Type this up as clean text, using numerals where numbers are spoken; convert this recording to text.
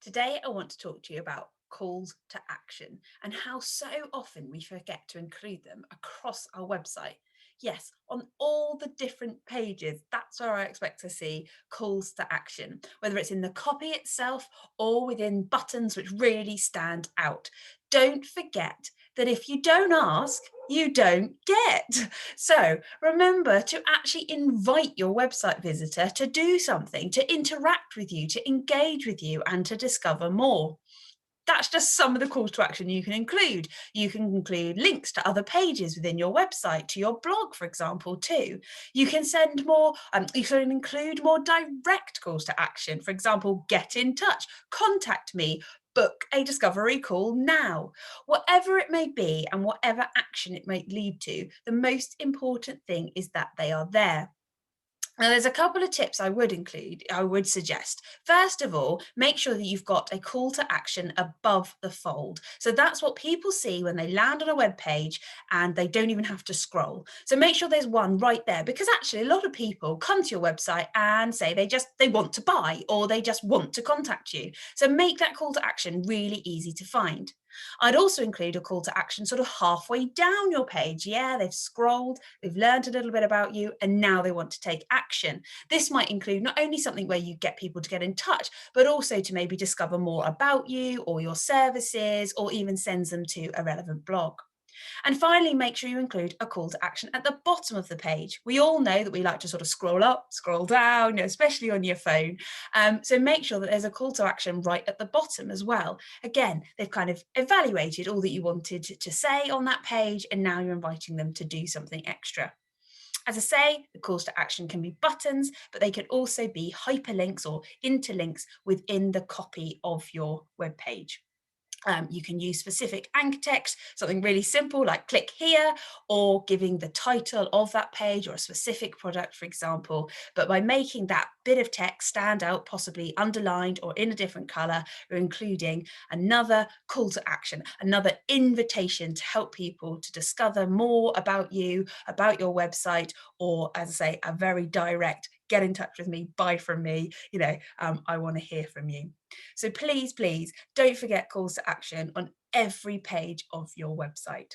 Today, I want to talk to you about calls to action and how so often we forget to include them across our website. Yes, on all the different pages, that's where I expect to see calls to action, whether it's in the copy itself or within buttons which really stand out. Don't forget that if you don't ask, you don't get. So remember to actually invite your website visitor to do something, to interact with you, to engage with you, and to discover more. That's just some of the calls to action you can include. You can include links to other pages within your website, to your blog, for example, too. You can send more, you can include more direct calls to action. For example, get in touch, contact me, book a discovery call now. Whatever it may be and whatever action it may lead to, the most important thing is that they are there. Now, there's a couple of tips I would suggest. First of all, make sure that you've got a call to action above the fold. So that's what people see when they land on a web page and they don't even have to scroll. So make sure there's one right there because actually a lot of people come to your website and say they want to buy or they just want to contact you. So make that call to action really easy to find. I'd also include a call to action sort of halfway down your page. Yeah, they've scrolled, they've learned a little bit about you, and now they want to take action. This might include not only something where you get people to get in touch, but also to maybe discover more about you or your services, or even sends them to a relevant blog. And finally, make sure you include a call to action at the bottom of the page. We all know that we like to sort of scroll up, scroll down, especially on your phone. So make sure that there's a call to action right at the bottom as well. Again, they've kind of evaluated all that you wanted to say on that page, and now you're inviting them to do something extra. As I say, the calls to action can be buttons, but they can also be hyperlinks or interlinks within the copy of your web page. You can use specific anchor text, something really simple like click here, or giving the title of that page or a specific product, for example. But by making that bit of text stand out, possibly underlined or in a different color, you're including another call to action, another invitation to help people to discover more about you, about your website, or as I say, a very direct get in touch with me, buy from me, I want to hear from you. So please, please don't forget calls to action on every page of your website.